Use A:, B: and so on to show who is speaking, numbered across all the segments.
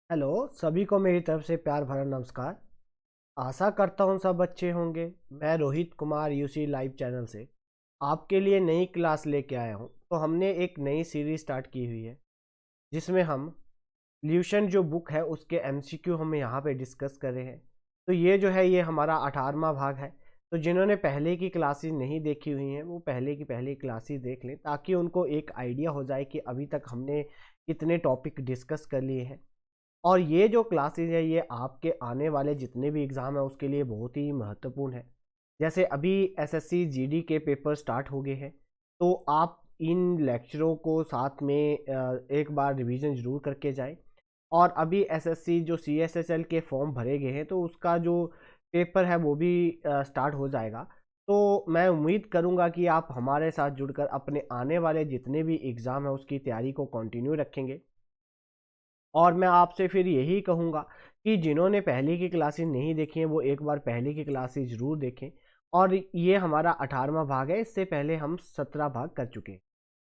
A: Hello. सभी को मेरी तरफ से प्यार भरा नमस्कार। आशा करता हूँ सब अच्छे होंगे। मैं Rohit Kumar UC live channel से आपके लिए नई क्लास लेके आया हूँ। तो हमने एक नई सीरीज स्टार्ट की हुई है जिसमें हम ल्यूशन जो बुक है उसके एमसीक्यू हम यहाँ पे डिस्कस कर रहे हैं। तो ये जो है ये हमारा 18वां भाग है। तो जिन्होंने पहले की क्लासेस नहीं देखी हुई हैं वो पहले की पहली क्लासेस देख लें ताकि उनको एक आइडिया हो जाए कि अभी तक हमने कितने टॉपिक डिस्कस कर लिए हैं। और ये जो क्लासेस है ये आपके आने वाले जितने भी एग्ज़ाम है उसके लिए बहुत ही महत्वपूर्ण है। जैसे अभी एसएससी जीडी के पेपर स्टार्ट हो गए हैं। तो आप इन लेक्चरों को साथ में एक बार रिवीजन ज़रूर करके जाएं। और अभी एसएससी जो सीएसएसएल के फॉर्म भरे गए हैं तो उसका जो पेपर है वो भी स्टार्ट हो जाएगा। तो मैं उम्मीद करूंगा कि आप हमारे साथ जुड़कर अपने आने वाले जितने भी एग्ज़ाम है उसकी तैयारी को कंटिन्यू रखेंगे। और मैं आपसे फिर यही कहूँगा कि जिन्होंने पहले की क्लासेस नहीं देखी हैं वो एक बार पहले की क्लासेस ज़रूर देखें। और ये हमारा 18वां भाग है। इससे पहले हम 17 भाग कर चुके हैं।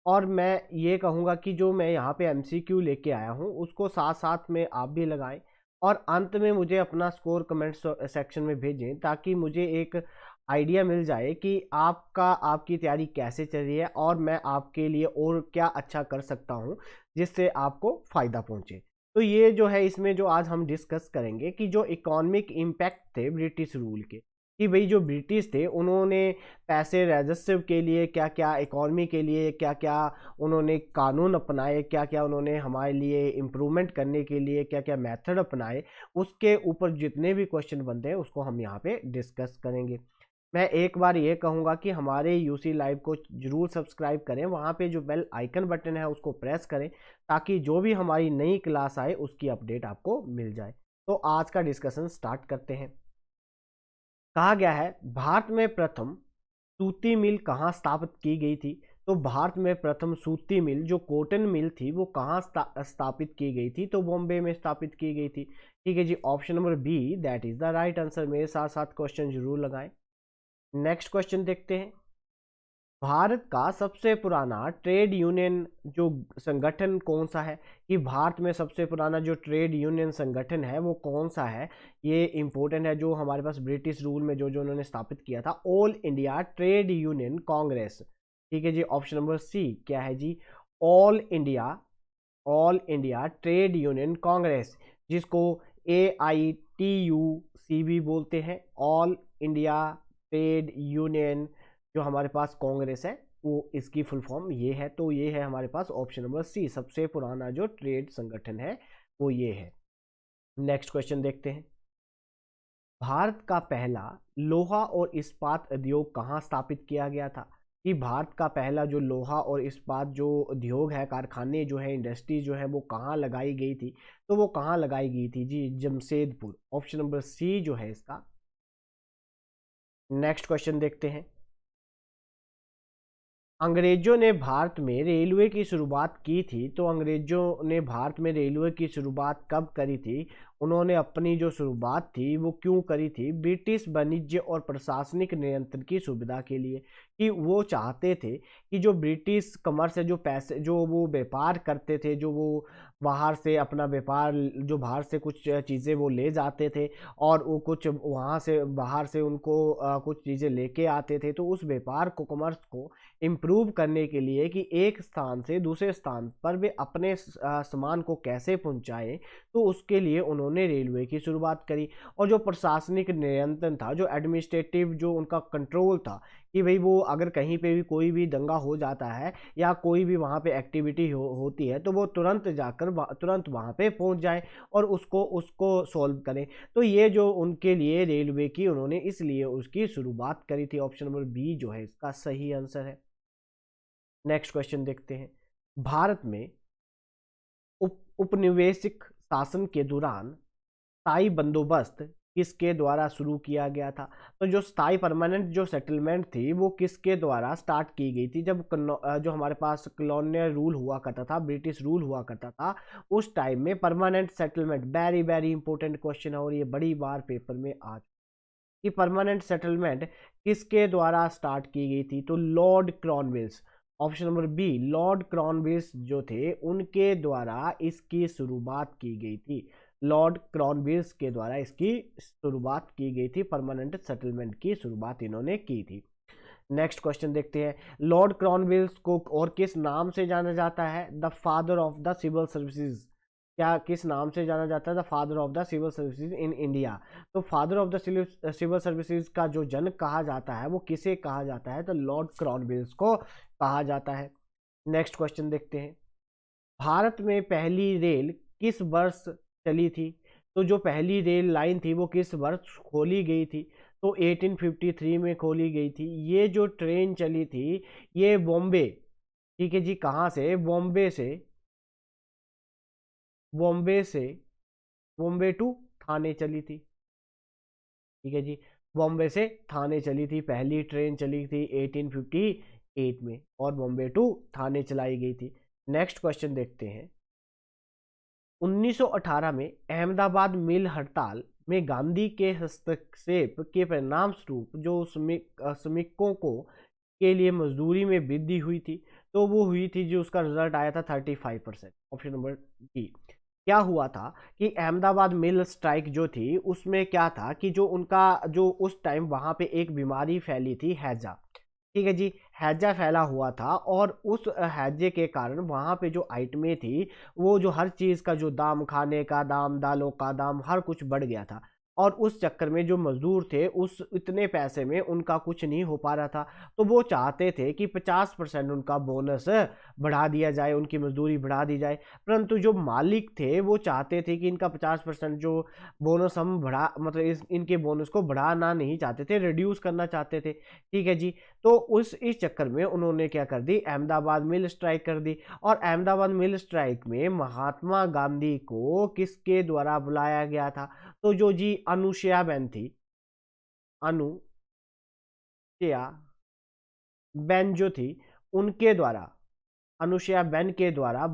A: और मैं ये कहूँगा कि जो मैं यहाँ पे एमसीक्यू लेके आया हूँ उसको साथ साथ में आप भी लगाएं। और अंत में मुझे अपना स्कोर कमेंट सेक्शन में भेजें ताकि मुझे एक आइडिया मिल जाए कि आपकी तैयारी कैसे चल रही है और मैं आपके लिए और क्या अच्छा कर सकता हूँ जिससे आपको फ़ायदा पहुँचे। तो ये जो है इसमें जो आज हम डिस्कस करेंगे कि जो इकोनॉमिक इम्पैक्ट थे ब्रिटिश रूल के, कि भाई जो ब्रिटिश थे उन्होंने पैसे राजस्व के लिए क्या क्या, इकॉनमी के लिए क्या क्या उन्होंने कानून अपनाए, क्या क्या उन्होंने हमारे लिए इम्प्रूवमेंट करने के लिए क्या क्या मेथड अपनाए, उसके ऊपर जितने भी क्वेश्चन बनते हैं उसको हम यहाँ पे डिस्कस करेंगे। मैं एक बार ये कहूँगा कि हमारे यूसी लाइव को जरूर सब्सक्राइब करें, वहाँ पे जो बेल आइकन बटन है उसको प्रेस करें ताकि जो भी हमारी नई क्लास आए उसकी अपडेट आपको मिल जाए। तो आज का डिस्कशन स्टार्ट करते हैं। कहा गया है भारत में प्रथम सूती मिल कहाँ स्थापित की गई थी। तो भारत में प्रथम सूती मिल जो कॉटन मिल थी वो कहाँ स्थापित की गई थी, तो बॉम्बे में स्थापित की गई थी। ठीक है जी, option number B that is the right answer. मेरे साथ साथ क्वेश्चन जरूर लगाएं। नेक्स्ट क्वेश्चन देखते हैं। भारत का सबसे पुराना ट्रेड यूनियन जो संगठन कौन सा है, कि भारत में सबसे पुराना जो ट्रेड यूनियन संगठन है वो कौन सा है। ये इंपॉर्टेंट है, जो हमारे पास ब्रिटिश रूल में जो जो उन्होंने स्थापित किया था, all India trade union Congress. ठीक है जी, ऑप्शन नंबर सी क्या है जी, all India trade union Congress, जिसको AITUC भी बोलते हैं। ऑल इंडिया ट्रेड यूनियन जो हमारे पास कांग्रेस है वो इसकी फुल फॉर्म ये है। तो ये है हमारे पास ऑप्शन नंबर सी, सबसे पुराना जो ट्रेड संगठन है वो ये है। नेक्स्ट क्वेश्चन देखते हैं। भारत का पहला लोहा और इस्पात उद्योग कहाँ स्थापित किया गया था। कि भारत का पहला जो लोहा और इस्पात जो उद्योग है, कारखाने जो है, इंडस्ट्री जो है वो कहाँ लगाई गई थी। तो वो कहाँ लगाई गई थी जी, जमशेदपुर। ऑप्शन नंबर सी जो है इसका। नेक्स्ट क्वेश्चन देखते हैं। अंग्रेजों ने भारत में रेलवे की शुरुआत की थी। तो अंग्रेजों ने भारत में रेलवे की शुरुआत कब करी थी, उन्होंने अपनी जो शुरुआत थी वो क्यों करी थी। ब्रिटिश वाणिज्य और प्रशासनिक नियंत्रण की सुविधा के लिए, कि वो चाहते थे कि जो ब्रिटिश कमर्स है, जो पैसे जो वो व्यापार करते थे, जो वो बाहर से अपना व्यापार, जो बाहर से कुछ चीज़ें वो ले जाते थे और वो कुछ वहाँ से बाहर से उनको कुछ चीज़ें लेके आते थे, तो उस व्यापार को, कमर्स को इम्प्रूव करने के लिए कि एक स्थान से दूसरे स्थान पर वे अपने सामान को कैसे पहुंचाएं, तो उसके लिए उन्होंने रेलवे की शुरुआत करी। और जो प्रशासनिक नियंत्रण था, जो एडमिनिस्ट्रेटिव जो उनका कंट्रोल था, कि भाई वो अगर कहीं पे भी कोई भी दंगा हो जाता है या कोई भी वहाँ पे एक्टिविटी होती है तो वो तुरंत जाकर तुरंत वहाँ पे पहुँच जाए और उसको उसको सॉल्व करें। तो ये जो उनके लिए रेलवे की उन्होंने इसलिए उसकी शुरुआत करी थी। ऑप्शन नंबर बी जो है इसका सही आंसर है। नेक्स्ट क्वेश्चन देखते हैं। भारत में उपनिवेशिक शासन के दौरान स्थायी बंदोबस्त किसके द्वारा शुरू किया गया था। तो जो स्थायी परमानेंट जो सेटलमेंट थी वो किसके द्वारा स्टार्ट की गई थी, जब जो हमारे पास कॉलोनियल रूल हुआ करता था, ब्रिटिश रूल हुआ करता था, उस टाइम में permanent settlement, very very important question है और ये बड़ी बार पेपर में आ, कि परमानेंट सेटलमेंट किसके द्वारा स्टार्ट की गई थी। तो Lord Cornwallis, option number B, Lord Cornwallis जो थे उनके द्वारा इसकी शुरुआत की गई थी। लॉर्ड क्रॉनवेलिस के द्वारा इसकी शुरुआत की गई थी, परमानेंट सेटलमेंट की शुरुआत इन्होंने की थी। नेक्स्ट क्वेश्चन देखते हैं, लॉर्ड क्रॉनवेलिस को और किस नाम से जाना जाता है? The father of the civil services. क्या किस नाम से जाना जाता है? The father of the civil services in India. तो father of the civil services का जो जनक कहा जाता है वो किसे कहा जाता है? तो लॉर्ड क्रॉनवेलिस को कहा जाता है। नेक्स्ट क्वेश्चन देखते हैं, भारत में पहली रेल किस वर्ष चली थी? तो जो पहली रेल लाइन थी वो किस वर्ष खोली गई थी? तो 1853 में खोली गई थी। ये जो ट्रेन चली थी ये बॉम्बे, ठीक है जी, कहाँ से? बॉम्बे से बॉम्बे टू थाने चली थी, ठीक है जी। बॉम्बे से थाने चली थी, पहली ट्रेन चली थी 1858 में और बॉम्बे टू थाने चलाई गई थी। नेक्स्ट क्वेश्चन देखते हैं, 1918 में अहमदाबाद मिल हड़ताल में गांधी के हस्तक्षेप के परिणाम स्वरूप जो श्रमिकों को के लिए मजदूरी में वृद्धि हुई थी, तो वो हुई थी जो उसका रिजल्ट आया था 35%। Option number B. क्या हुआ था कि अहमदाबाद मिल स्ट्राइक जो थी उसमें क्या था कि जो उनका जो उस टाइम वहां पे एक बीमारी फैली थी, हैजा, ठीक है जी, हैजा फैला हुआ था और उस हैजे के कारण वहाँ पे जो आइटमें थी वो जो हर चीज़ का जो दाम, खाने का दाम, दालों का दाम, हर कुछ बढ़ गया था और उस चक्कर में जो मजदूर थे उस इतने पैसे में उनका कुछ नहीं हो पा रहा था। तो वो चाहते थे कि 50% उनका बोनस बढ़ा दिया जाए, उनकी मजदूरी बढ़ा दी जाए, परंतु जो मालिक थे वो चाहते थे कि इनका 50% जो बोनस हम बढ़ा, मतलब इनके बोनस को बढ़ाना नहीं चाहते थे, रिड्यूस करना चाहते थे, ठीक है जी। तो इस चक्कर में उन्होंने क्या कर दी, अहमदाबाद मिल स्ट्राइक कर दी। और अहमदाबाद मिल स्ट्राइक में महात्मा गांधी को किसके द्वारा बुलाया गया था? तो जो जी अनुसुईया बेन थी, अनुसुईया बेन जो थी उनके द्वारा, अनुसुईया बेन के द्वारा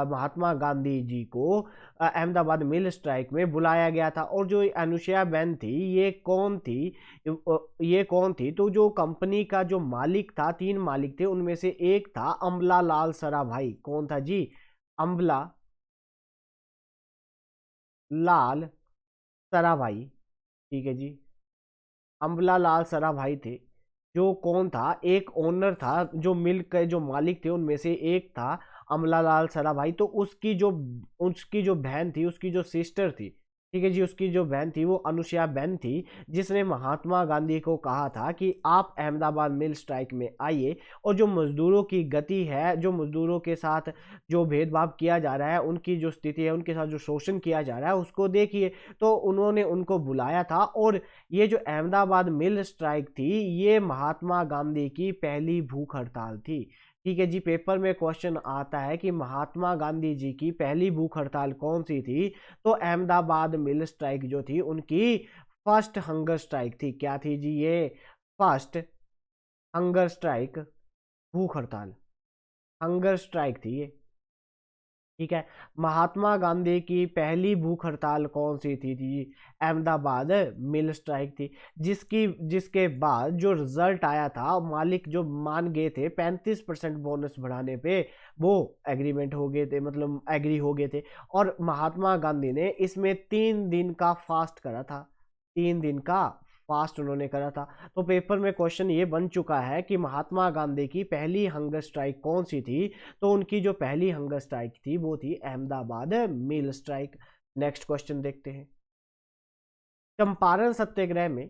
A: महात्मा गांधी जी को अहमदाबाद मिल स्ट्राइक में बुलाया गया था। और जो अनुसुईया बेन थी ये कौन थी? तो जो कंपनी का जो मालिक था, तीन मालिक थे, उनमें से एक था अम्बला लाल सराभाई। कौन था जी? अम्बला लाल सराभाई, ठीक है जी, अम्बला लाल सराभाई थे। जो कौन था? एक ओनर था, जो मिल के जो मालिक थे उनमें से एक था अमला लाल सराभाई। तो उसकी जो बहन थी, उसकी जो सिस्टर थी, ठीक है जी, उसकी जो बहन थी वो अनुसुईया बेन थी, जिसने महात्मा गांधी को कहा था कि आप अहमदाबाद मिल स्ट्राइक में आइए और जो मजदूरों की गति है, जो मजदूरों के साथ जो भेदभाव किया जा रहा है, उनकी जो स्थिति है, उनके साथ जो शोषण किया जा रहा है उसको देखिए। तो उन्होंने उनको बुलाया था और ये जो अहमदाबाद मिल स्ट्राइक थी ये महात्मा गांधी की पहली भूख हड़ताल थी, ठीक है जी। पेपर में क्वेश्चन आता है कि महात्मा गांधी जी की पहली भूख हड़ताल कौन सी थी? तो अहमदाबाद मिल स्ट्राइक जो थी उनकी फर्स्ट हंगर स्ट्राइक थी। क्या थी जी? ये फर्स्ट हंगर स्ट्राइक, भूख हड़ताल, हंगर स्ट्राइक थी ये, ठीक है। महात्मा गांधी की पहली भूख हड़ताल कौन सी थी? अहमदाबाद मिल स्ट्राइक थी, जिसके बाद जो रिजल्ट आया था, मालिक जो मान गए थे 35% बोनस बढ़ाने पे, वो एग्रीमेंट हो गए थे, मतलब एग्री हो गए थे। और महात्मा गांधी ने इसमें 3 दिन का फास्ट करा था, 3 दिन का फास्ट उन्होंने करा था। तो पेपर में क्वेश्चन ये बन चुका है कि महात्मा गांधी की पहली हंगर स्ट्राइक कौन सी थी? तो उनकी जो पहली हंगर स्ट्राइक थी वो थी अहमदाबाद मिल स्ट्राइक। नेक्स्ट क्वेश्चन देखते हैं, चंपारण सत्याग्रह में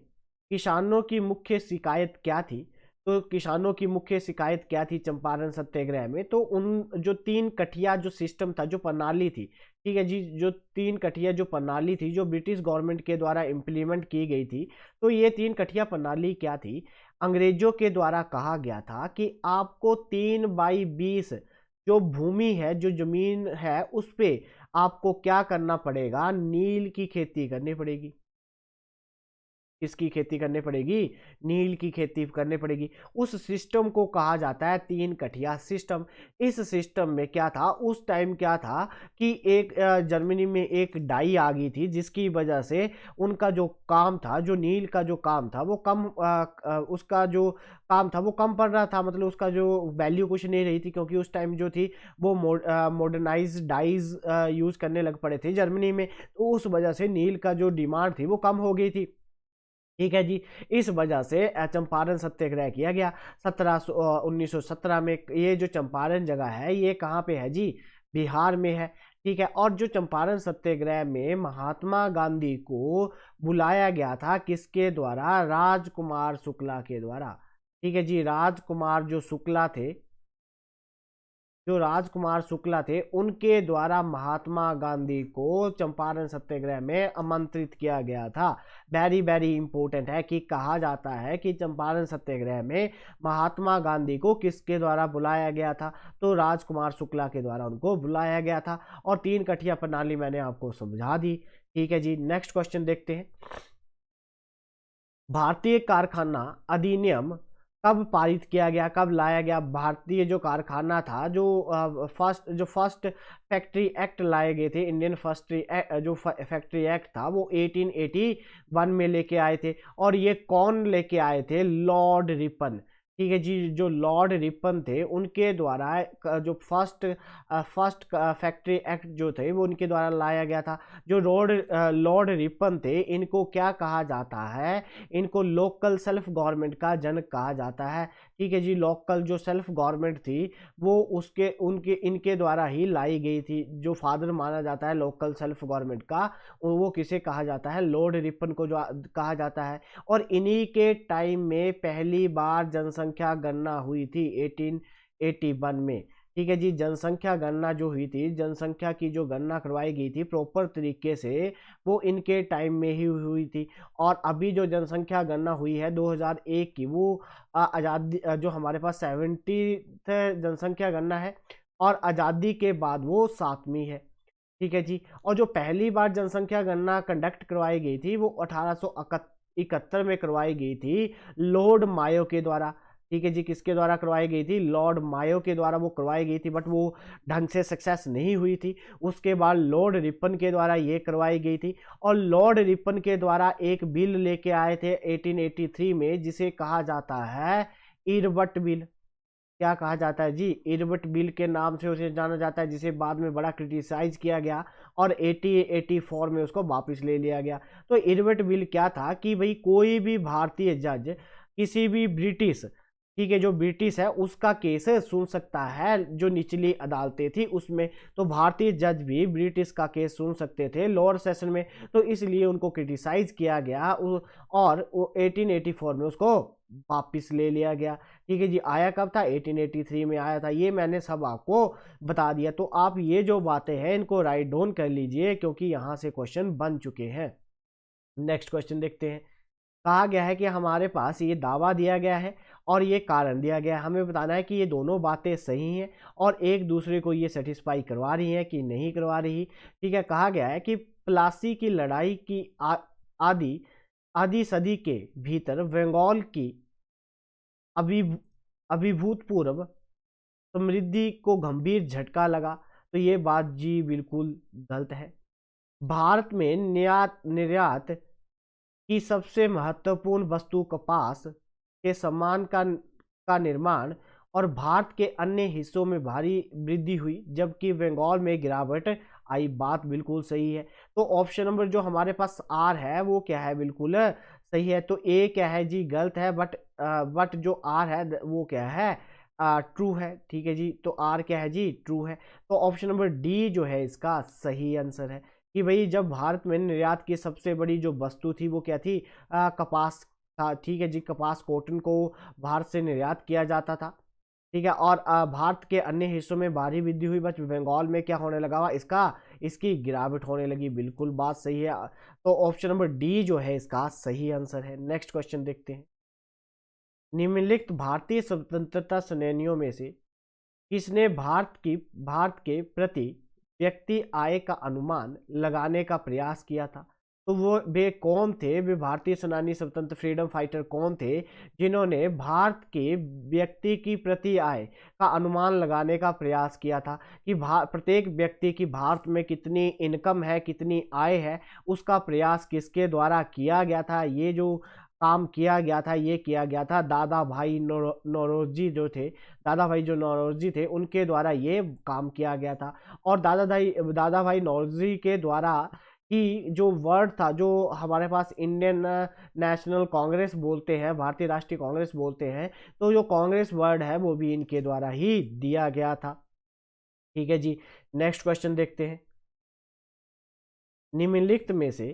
A: किसानों की मुख्य शिकायत क्या थी? तो किसानों की मुख्य शिकायत क्या थी चंपारण सत्याग्रह में? तो उन जो 3 कठिया जो सिस्टम था, जो प्रणाली थी, ठीक है जी, जो 3 कठिया जो प्रणाली थी जो ब्रिटिश गवर्नमेंट के द्वारा इम्प्लीमेंट की गई थी, तो ये 3 कठिया प्रणाली क्या थी? अंग्रेजों के द्वारा कहा गया था कि आपको 3/20 जो भूमि है, जो जमीन है, उस पे आपको क्या करना पड़ेगा? नील की खेती करनी पड़ेगी, किसकी खेती करनी पड़ेगी, नील की खेती करनी पड़ेगी। उस सिस्टम को कहा जाता है तीन कठिया सिस्टम। इस सिस्टम में क्या था उस टाइम, क्या था कि एक जर्मनी में एक डाई आ गई थी जिसकी वजह से उनका जो काम था, जो नील का जो काम था वो कम उसका जो काम था वो कम पड़ रहा था, मतलब उसका जो वैल्यू कुछ नहीं रही थी, क्योंकि उस टाइम जो थी वो मॉडर्नाइज डाइज यूज करने लग पड़े थे जर्मनी में। तो उस वजह से नील का जो डिमांड थी वो कम हो गई थी। ठीक है जी। इस वजह से चंपारण सत्याग्रह किया गया 1917 में। ये जो चंपारण जगह है ये कहाँ पे है जी, बिहार में है। ठीक है। और जो चंपारण सत्याग्रह में महात्मा गांधी को बुलाया गया था किसके द्वारा, राजकुमार शुक्ला के द्वारा। ठीक है जी। राजकुमार जो शुक्ला थे, जो राजकुमार शुक्ला थे उनके द्वारा महात्मा गांधी को चंपारण सत्याग्रह में आमंत्रित किया गया था। वेरी वेरी इंपॉर्टेंट है कि कहा जाता है कि चंपारण सत्याग्रह में महात्मा गांधी को किसके द्वारा बुलाया गया था, तो राजकुमार शुक्ला के द्वारा उनको बुलाया गया था। और तीन कठिया प्रणाली मैंने आपको समझा दी। ठीक है जी। नेक्स्ट क्वेश्चन देखते हैं। भारतीय कारखाना अधिनियम कब पारित किया गया, कब लाया गया। भारतीय जो कारखाना था, जो फर्स्ट फैक्ट्री एक्ट लाए गए थे, इंडियन जो फैक्ट्री एक्ट था वो 1881 में लेके आए थे। और ये कौन लेके आए थे, लॉर्ड रिपन। ठीक है जी। जो लॉर्ड रिपन थे उनके द्वारा जो फर्स्ट फैक्ट्री एक्ट जो थे वो उनके द्वारा लाया गया था। जो लॉर्ड रिपन थे इनको क्या कहा जाता है, इनको लोकल सेल्फ गवर्नमेंट का जनक कहा जाता है। ठीक है जी। लोकल जो सेल्फ गवर्नमेंट थी वो उसके उनके इनके द्वारा ही लाई गई थी। जो फादर माना जाता है लोकल सेल्फ गवर्नमेंट का वो किसे कहा जाता है, लॉर्ड रिपन को जो कहा जाता है। और इन्हीं के टाइम में पहली बार जनसंख्या गणना हुई थी 1881 में। ठीक है जी। जनसंख्या गणना जो हुई थी, जनसंख्या की जो गणना करवाई गई थी प्रॉपर तरीके से, वो इनके टाइम में ही हुई थी। और अभी जो जनसंख्या गणना हुई है 2001 की, वो आज़ादी जो हमारे पास 70 जनसंख्या गणना है, और आज़ादी के बाद वो 7वीं है। ठीक है जी। और जो पहली बार जनसंख्या गणना कंडक्ट करवाई गई थी वो 1871 में करवाई गई थी लॉर्ड मायो के द्वारा। ठीक है जी। किसके द्वारा करवाई गई थी, लॉर्ड मायो के द्वारा वो करवाई गई थी, बट वो ढंग से सक्सेस नहीं हुई थी। उसके बाद लॉर्ड रिपन के द्वारा ये करवाई गई थी। और लॉर्ड रिपन के द्वारा एक बिल लेके आए थे 1883 में जिसे कहा जाता है इरबट बिल। क्या कहा जाता है जी, इरबट बिल के नाम से उसे जाना जाता है, जिसे बाद में बड़ा क्रिटिसाइज किया गया और 1884 में उसको वापस ले लिया गया। तो इरबट बिल क्या था कि भाई कोई भी भारतीय जज किसी भी ब्रिटिश, ठीक है, जो ब्रिटिश है उसका केस सुन सकता है, जो निचली अदालतें थी उसमें। तो भारतीय जज भी ब्रिटिश का केस सुन सकते थे लोअर सेशन में। तो इसलिए उनको क्रिटिसाइज किया गया और 1884 में उसको वापिस ले लिया गया। ठीक है जी। आया कब था, 1883 में आया था। ये मैंने सब आपको बता दिया। तो आप ये जो बातें हैं इनको राइट डाउन कर लीजिए, क्योंकि यहाँ से क्वेश्चन बन चुके हैं। नेक्स्ट क्वेश्चन देखते हैं। कहा गया है कि हमारे पास ये दावा दिया गया है और ये कारण दिया गया है। हमें बताना है कि ये दोनों बातें सही हैं और एक दूसरे को ये सेटिस्फाई करवा रही हैं कि नहीं करवा रही। ठीक है। कहा गया है कि प्लासी की लड़ाई की आदि आधी सदी के भीतर बंगाल की अभिभूतपूर्व समृद्धि को गंभीर झटका लगा। तो ये बात जी बिल्कुल गलत है। भारत में निर्यात की सबसे महत्वपूर्ण वस्तु कपास के सामान का निर्माण और भारत के अन्य हिस्सों में भारी वृद्धि हुई, जबकि बंगाल में गिरावट आई। बात बिल्कुल सही है। तो ऑप्शन नंबर जो हमारे पास आर है वो क्या है, बिल्कुल सही है। तो ए क्या है जी, गलत है। बट जो आर है वो क्या है, ट्रू है। ठीक है जी। तो आर क्या है जी, ट्रू है। तो ऑप्शन नंबर डी जो है इसका सही आंसर है कि भाई जब भारत में निर्यात की सबसे बड़ी जो वस्तु थी वो क्या थी, कपास था। ठीक है जी। कपास कॉटन को भारत से निर्यात किया जाता था। ठीक है। और भारत के अन्य हिस्सों में भारी वृद्धि हुई, बस बंगाल में क्या होने लगा, इसकी गिरावट होने लगी। बिल्कुल बात सही है। तो ऑप्शन नंबर डी जो है इसका सही आंसर है। नेक्स्ट क्वेश्चन देखते हैं। निम्नलिखित भारतीय स्वतंत्रता सेनानियों में से किसने भारत के प्रति व्यक्ति आय का अनुमान लगाने का प्रयास किया था। तो वो वे कौन थे, वे भारतीय सेनानी स्वतंत्र फ्रीडम फाइटर कौन थे जिन्होंने भारत के व्यक्ति की प्रति आय का अनुमान लगाने का प्रयास किया था कि प्रत्येक व्यक्ति की भारत में कितनी इनकम है, कितनी आय है, उसका प्रयास किसके द्वारा किया गया था। ये जो काम किया गया था, ये किया गया था दादा भाई नौरोजी जो थे, दादा भाई जो नौरोजी थे उनके द्वारा ये काम किया गया था। और दादा भाई नौरोजी के द्वारा कि जो वर्ड था, जो हमारे पास इंडियन नेशनल कांग्रेस बोलते हैं, भारतीय राष्ट्रीय कांग्रेस बोलते हैं, तो जो कांग्रेस वर्ड है वो भी इनके द्वारा ही दिया गया था। ठीक है जी, नेक्स्ट क्वेश्चन देखते हैं। निम्नलिखित में से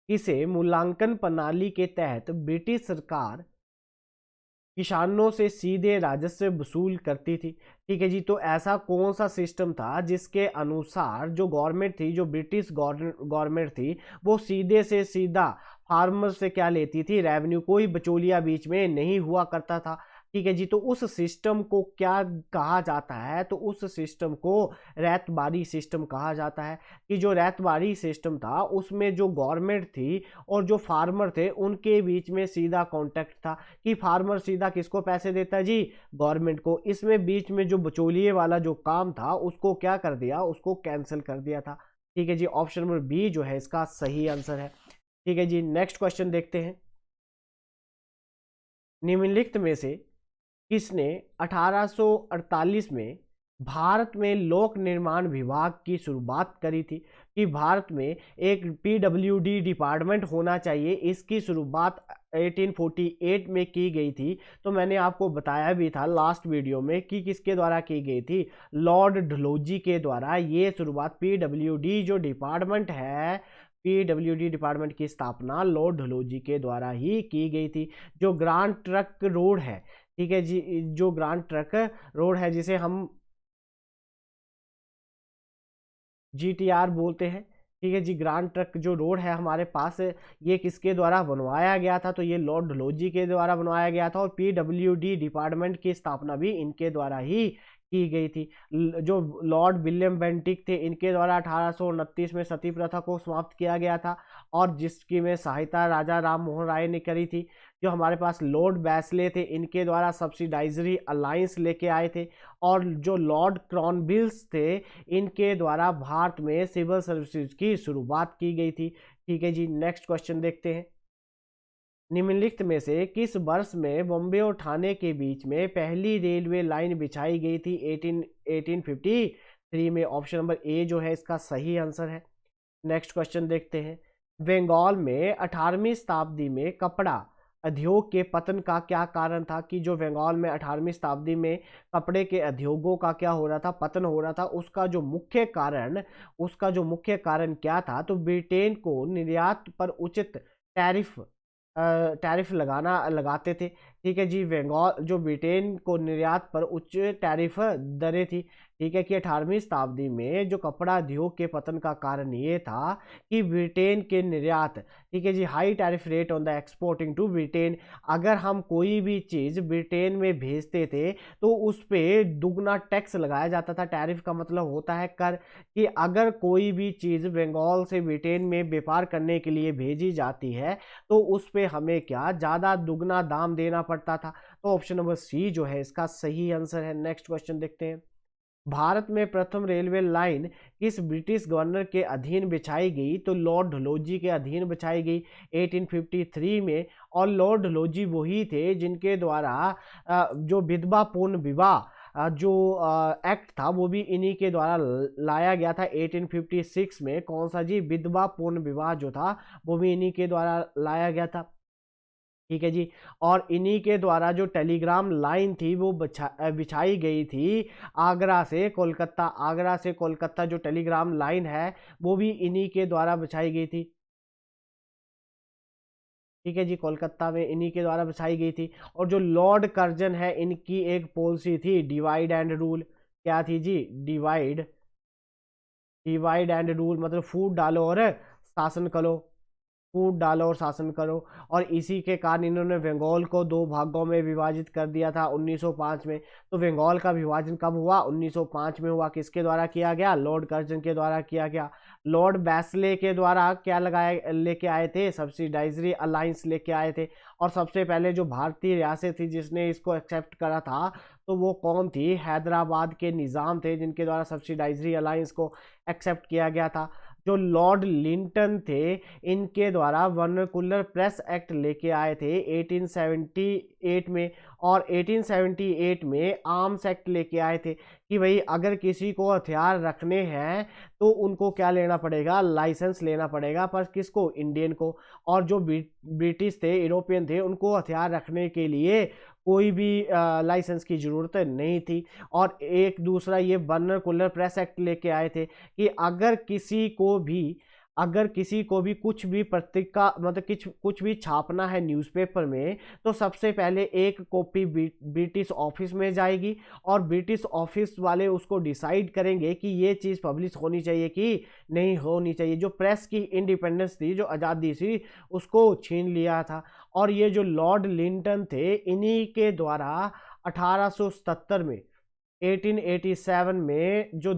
A: किसे मूल्यांकन प्रणाली के तहत ब्रिटिश सरकार किसानों से सीधे राजस्व वसूल करती थी? ठीक है जी, तो ऐसा कौन सा सिस्टम था जिसके अनुसार जो गवर्नमेंट थी, जो ब्रिटिश गवर्नमेंट थी, वो सीधे से सीधा फार्मर से क्या लेती थी? रेवेन्यू। कोई बिचौलिया बीच में नहीं हुआ करता था। ठीक है जी, तो उस सिस्टम को क्या कहा जाता है? तो उस सिस्टम को रैयतबारी सिस्टम कहा जाता है। कि जो रैयतबारी सिस्टम था उसमें जो गवर्नमेंट थी और जो फार्मर थे उनके बीच में सीधा कॉन्टैक्ट था कि फार्मर सीधा किसको पैसे देता है जी? गवर्नमेंट को। इसमें बीच में जो बिचौलिए वाला जो काम था उसको क्या कर दिया? उसको कैंसिल कर दिया था। ठीक है जी, ऑप्शन नंबर बी जो है इसका सही आंसर है। ठीक है जी, नेक्स्ट क्वेश्चन देखते हैं। निम्नलिखित में से किसने 1848 में भारत में लोक निर्माण विभाग की शुरुआत करी थी? कि भारत में एक पीडब्ल्यूडी डिपार्टमेंट होना चाहिए, इसकी शुरुआत 1848 में की गई थी। तो मैंने आपको बताया भी था लास्ट वीडियो में कि किसके द्वारा की गई थी? लॉर्ड डलहौजी के द्वारा ये शुरुआत पीडब्ल्यूडी जो डिपार्टमेंट है, पीडब्ल्यूडी डिपार्टमेंट की स्थापना लॉर्ड डलहौजी के द्वारा ही की गई थी। जो ग्रांड ट्रक रोड है, ठीक है जी, जो ग्रांड ट्रक रोड है जिसे हम जीटीआर बोलते हैं, ठीक है जी, ग्रांड ट्रक जो रोड है हमारे पास, ये किसके द्वारा बनवाया गया था? तो ये लॉर्ड डलहौजी के द्वारा बनवाया गया था। और पीडब्ल्यूडी डिपार्टमेंट की स्थापना भी इनके द्वारा ही की गई थी। जो लॉर्ड विलियम बेंटिक थे, इनके द्वारा 1829 में सती प्रथा को समाप्त किया गया था और जिसकी में सहायता राजा राम मोहन राय ने करी थी। जो हमारे पास लॉर्ड बैसले थे, इनके द्वारा सब्सिडाइजरी अलायंस लेके आए थे। और जो लॉर्ड क्रॉनबिल्स थे, इनके द्वारा भारत में सिविल सर्विसेज की शुरुआत की गई थी। ठीक है जी, नेक्स्ट क्वेश्चन देखते हैं। निम्नलिखित में से किस वर्ष में बॉम्बे और ठाणे के बीच में पहली रेलवे लाइन बिछाई गई थी? 1853 में। ऑप्शन नंबर ए जो है इसका सही आंसर है। नेक्स्ट क्वेश्चन देखते हैं। बंगाल में 18वीं शताब्दी में कपड़ा उद्योग के पतन का क्या कारण था? कि जो बंगाल में 18वीं शताब्दी में कपड़े के उद्योगों का क्या हो रहा था? पतन हो रहा था। उसका जो मुख्य कारण क्या था? तो ब्रिटेन को निर्यात पर उचित टैरिफ लगाते थे। ठीक है जी, बंगाल जो ब्रिटेन को निर्यात पर उच्च टैरिफ दरें थी। ठीक है कि 18वीं शताब्दी में जो कपड़ा उद्योग के पतन का कारण ये था कि ब्रिटेन के निर्यात, ठीक है जी, high tariff rate on the exporting to Britain. अगर हम कोई भी चीज़ ब्रिटेन में भेजते थे तो उस पर दुगना टैक्स लगाया जाता था। टैरिफ का मतलब होता है कर। कि अगर कोई भी चीज़ बंगाल से ब्रिटेन में व्यापार करने के लिए भेजी जाती है तो उस पर हमें क्या ज़्यादा दुगना दाम देना पड़ता था। तो ऑप्शन नंबर सी जो है इसका सही आंसर है। नेक्स्ट क्वेश्चन देखते हैं। भारत में प्रथम रेलवे लाइन किस ब्रिटिश गवर्नर के अधीन बिछाई गई? तो लॉर्ड डलहौजी के अधीन बिछाई गई 1853 में। और लॉर्ड डलहौजी वही थे जिनके द्वारा जो विधवा पूर्ण विवाह जो एक्ट था वो भी इन्हीं के द्वारा लाया गया था 1856 में। कौन सा जी? विधवा पूर्ण विवाह जो था वो भी इन्हीं के द्वारा लाया गया था। ठीक है जी, और इन्हीं के द्वारा जो टेलीग्राम लाइन थी वो बिछाई गई थी आगरा से कोलकाता जो टेलीग्राम लाइन है वो भी इन्हीं के द्वारा बिछाई गई थी। ठीक है जी, कोलकाता में इन्हीं के द्वारा बिछाई गई थी। और जो लॉर्ड कर्जन है, इनकी एक पॉलिसी थी डिवाइड एंड रूल। क्या थी जी? डिवाइड एंड रूल मतलब फूट डालो और शासन करो, फूट डालो और शासन करो। और इसी के कारण इन्होंने बंगाल को दो भागों में विभाजित कर दिया था 1905 में। तो बंगाल का विभाजन कब हुआ? 1905 में हुआ। किसके द्वारा किया गया? लॉर्ड कर्जन के द्वारा किया गया। लॉर्ड बैस्ले के द्वारा क्या लगाया लेके आए थे, सब्सिडाइजरी अलायंस लेके आए थे। और सबसे पहले जो भारतीय रियासत थी जिसने इसको एक्सेप्ट करा था तो वो कौन थी, हैदराबाद के निज़ाम थे जिनके द्वारा सब्सिडाइजरी अलायंस को एक्सेप्ट किया गया था। जो लॉर्ड लिंटन थे इनके द्वारा वर्नाकुलर प्रेस एक्ट लेके आए थे 1878 में। और 1878 में आर्म्स एक्ट लेके आए थे कि भाई अगर किसी को हथियार रखने हैं तो उनको क्या लेना पड़ेगा, लाइसेंस लेना पड़ेगा, पर किसको, इंडियन को। और जो ब्रिटिश थे, यूरोपियन थे, उनको हथियार रखने के लिए कोई भी लाइसेंस की ज़रूरत नहीं थी। और एक दूसरा ये वर्नाकुलर प्रेस एक्ट लेके आए थे कि अगर किसी को भी कुछ भी पत्रिका मतलब कुछ भी छापना है न्यूज़पेपर में तो सबसे पहले एक कॉपी ब्रिटिश ऑफिस में जाएगी और ब्रिटिश ऑफिस वाले उसको डिसाइड करेंगे कि ये चीज़ पब्लिश होनी चाहिए कि नहीं होनी चाहिए। जो प्रेस की इंडिपेंडेंस थी, जो आज़ादी थी, उसको छीन लिया था। और ये जो लॉर्ड लिंटन थे इन्हीं के द्वारा 1877 में 1887 में जो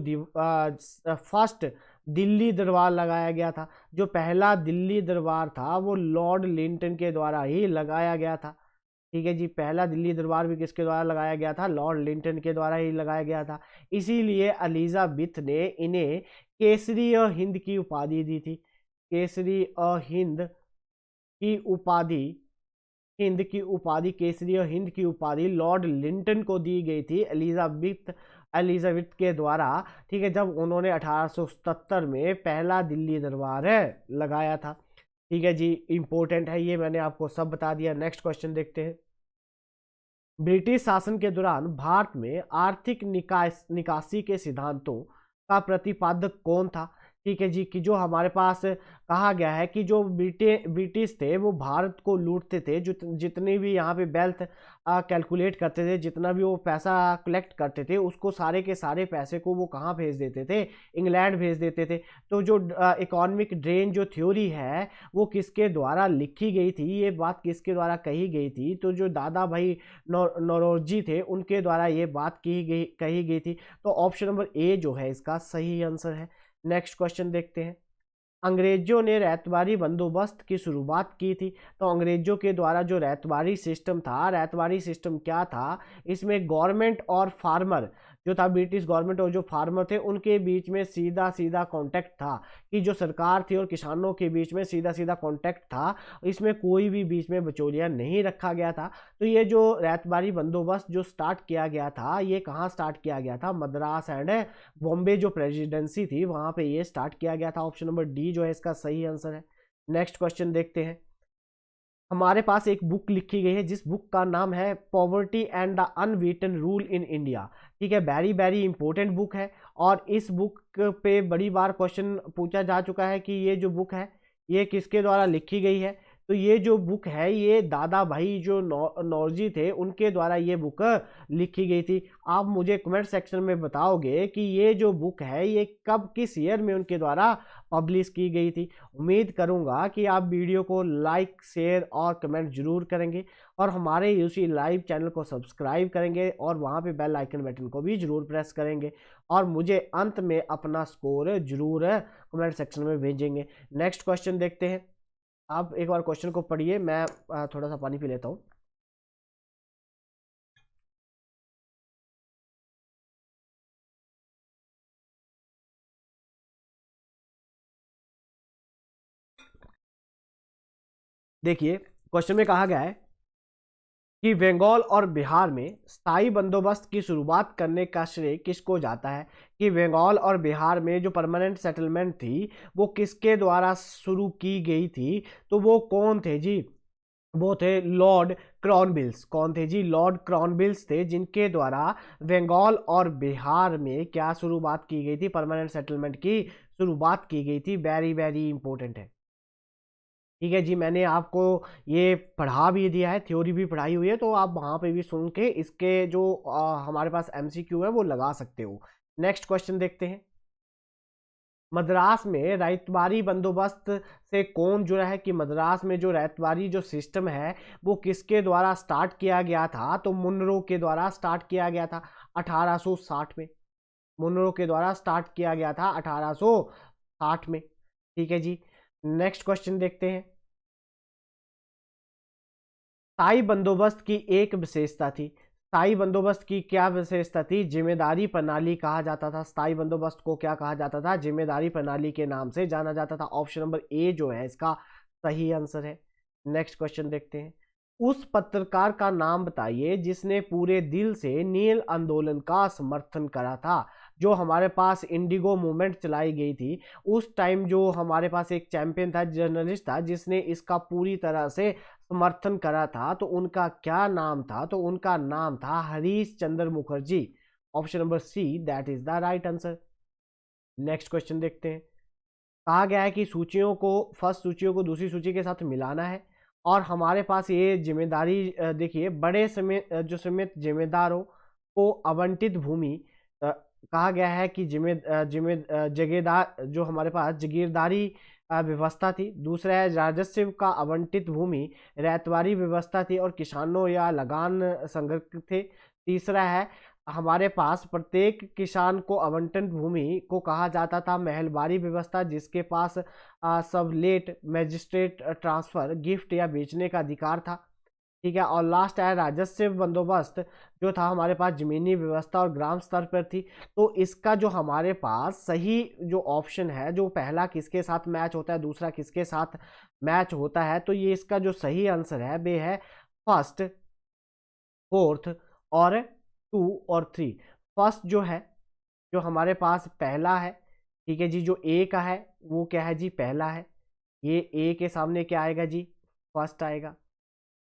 A: फर्स्ट दिल्ली दरबार लगाया गया था। जो पहला दिल्ली दरबार था वो लॉर्ड लिंटन के द्वारा ही लगाया गया था। ठीक है जी, पहला दिल्ली दरबार भी किसके द्वारा लगाया गया था, लॉर्ड लिंटन के द्वारा ही लगाया गया था। इसीलिए एलिजाबेथ ने इन्हें केसरी हिंद की उपाधि दी थी। केसरी हिंद की उपाधि केसरी और हिंद की उपाधि लॉर्ड लिंटन को दी गई थी एलिजाबेथ के द्वारा। ठीक है, जब उन्होंने 1877 में पहला दिल्ली दरबार लगाया था। ठीक है जी, इंपॉर्टेंट है ये, मैंने आपको सब बता दिया। नेक्स्ट क्वेश्चन देखते हैं। ब्रिटिश शासन के दौरान भारत में आर्थिक निकासी के सिद्धांतों का प्रतिपादक कौन था। ठीक है जी, कि जो हमारे पास कहा गया है कि जो ब्रिटिश थे वो भारत को लूटते थे, जो जितनी भी यहाँ पे वेल्थ कैलकुलेट करते थे, जितना भी वो पैसा कलेक्ट करते थे उसको सारे के सारे पैसे को वो कहाँ भेज देते थे, इंग्लैंड भेज देते थे। तो जो इकोनॉमिक ड्रेन जो थ्योरी है वो किसके द्वारा लिखी गई थी, ये बात किसके द्वारा कही गई थी, तो जो दादा भाई नौरोजी थे उनके द्वारा ये बात कही गई थी। तो ऑप्शन नंबर ए जो है इसका सही आंसर है। नेक्स्ट क्वेश्चन देखते हैं। अंग्रेजों ने रैयतवाड़ी बंदोबस्त की शुरुआत की थी। तो अंग्रेजों के द्वारा जो रैयतवाड़ी सिस्टम था, रैयतवाड़ी सिस्टम क्या था, इसमें गवर्नमेंट और फार्मर जो था, ब्रिटिश गवर्नमेंट और जो फार्मर थे उनके बीच में सीधा सीधा कांटेक्ट था, कि जो सरकार थी और किसानों के बीच में सीधा सीधा कांटेक्ट था। इसमें कोई भी बीच में बिचौलिया नहीं रखा गया था। तो ये जो रैयतवाड़ी बंदोबस्त जो स्टार्ट किया गया था, ये कहाँ स्टार्ट किया गया था, मद्रास एंड बॉम्बे जो प्रेसिडेंसी थी वहाँ पे ये स्टार्ट किया गया था। ऑप्शन नंबर डी जो है इसका सही आंसर है। नेक्स्ट क्वेश्चन देखते हैं। हमारे पास एक बुक लिखी गई है जिस बुक का नाम है poverty and the unwritten rule in India. ठीक है, वेरी वेरी इंपॉर्टेंट बुक है। और इस बुक पे बड़ी बार क्वेश्चन पूछा जा चुका है कि ये जो बुक है ये किसके द्वारा लिखी गई है। तो ये जो बुक है ये दादा भाई जो नौरोजी थे उनके द्वारा ये बुक लिखी गई थी। आप मुझे कमेंट सेक्शन में बताओगे कि ये जो बुक है ये कब, किस ईयर में उनके द्वारा पब्लिश की गई थी। उम्मीद करूंगा कि आप वीडियो को लाइक, शेयर और कमेंट जरूर करेंगे और हमारे यूसी लाइव चैनल को सब्सक्राइब करेंगे और वहाँ पे बेल आइकन बटन को भी जरूर प्रेस करेंगे और मुझे अंत में अपना स्कोर जरूर कमेंट सेक्शन में भेजेंगे। नेक्स्ट क्वेश्चन देखते हैं। आप एक बार क्वेश्चन को पढ़िए, मैं थोड़ा सा पानी पी लेता हूँ। देखिए, क्वेश्चन में कहा गया है कि बंगाल और बिहार में स्थायी बंदोबस्त की शुरुआत करने का श्रेय किसको जाता है। कि बंगाल और बिहार में जो परमानेंट सेटलमेंट थी वो किसके द्वारा शुरू की गई थी, तो वो कौन थे जी, वो थे लॉर्ड क्रॉनबिल्स। कौन थे जी, लॉर्ड क्रॉनबिल्स थे जिनके द्वारा बंगाल और बिहार में क्या शुरुआत की गई थी, परमानेंट सेटलमेंट की शुरुआत की गई थी। वेरी वेरी इंपॉर्टेंट है। ठीक है जी, मैंने आपको ये पढ़ा भी दिया है, थ्योरी भी पढ़ाई हुई है, तो आप वहाँ पे भी सुन के इसके जो हमारे पास एमसीक्यू है वो लगा सकते हो। नेक्स्ट क्वेश्चन देखते हैं। मद्रास में रैयतवाड़ी बंदोबस्त से कौन जुड़ा है। कि मद्रास में जो रैयतवाड़ी जो सिस्टम है वो किसके द्वारा स्टार्ट किया गया था, तो मुनरो के द्वारा स्टार्ट किया गया था 1860 में। मुनरो के द्वारा स्टार्ट किया गया था 1860 60 में। ठीक है जी, नेक्स्ट क्वेश्चन देखते हैं। स्थायी बंदोबस्त की एक विशेषता थी। स्थायी बंदोबस्त की क्या विशेषता थी? जिम्मेदारी प्रणाली कहा जाता था। स्थायी बंदोबस्त को क्या कहा जाता था? जिम्मेदारी प्रणाली के नाम से जाना जाता था। ऑप्शन नंबर ए जो है इसका सही आंसर है। नेक्स्ट क्वेश्चन देखते हैं। उस पत्रकार का नाम बताइए जिसने पूरे दिल से नील आंदोलन का समर्थन करा था। जो हमारे पास इंडिगो मूवमेंट चलाई गई थी उस टाइम जो हमारे पास एक चैंपियन था, जर्नलिस्ट था, जिसने इसका पूरी तरह से समर्थन करा था, तो उनका क्या नाम था? तो उनका नाम था Harish Chandra Mukherjee. Option number C that is the right answer. Next question देखते हैं। कहा गया है कि सूचियों को, फर्स्ट सूचियों को दूसरी सूची के साथ मिलाना है और हमारे पास ये जिम्मेदारी देखिए, बड़े समय जो समेत जिम्मेदारों को आवंटित भूमि, कहा गया है कि जगीरदार, जो हमारे पास जगीरदारी व्यवस्था थी। दूसरा है राजस्व का आवंटित भूमि रैयतवारी व्यवस्था थी और किसानों या लगान संग्रह थे। तीसरा है हमारे पास प्रत्येक किसान को आवंटन भूमि को कहा जाता था महलबारी व्यवस्था, जिसके पास सबलेट, मजिस्ट्रेट ट्रांसफर, गिफ्ट या बेचने का अधिकार था। ठीक है, और लास्ट है राजस्व बंदोबस्त, जो था हमारे पास जमीनी व्यवस्था और ग्राम स्तर पर थी। तो इसका जो हमारे पास सही जो ऑप्शन है, जो पहला किसके साथ मैच होता है, दूसरा किसके साथ मैच होता है, तो ये इसका जो सही आंसर है वे है फर्स्ट, फोर्थ और 2 और 3। फर्स्ट जो है, जो हमारे पास पहला है, ठीक है जी, जो ए का है वो क्या है जी? पहला है। ये ए के सामने क्या आएगा जी? फर्स्ट आएगा।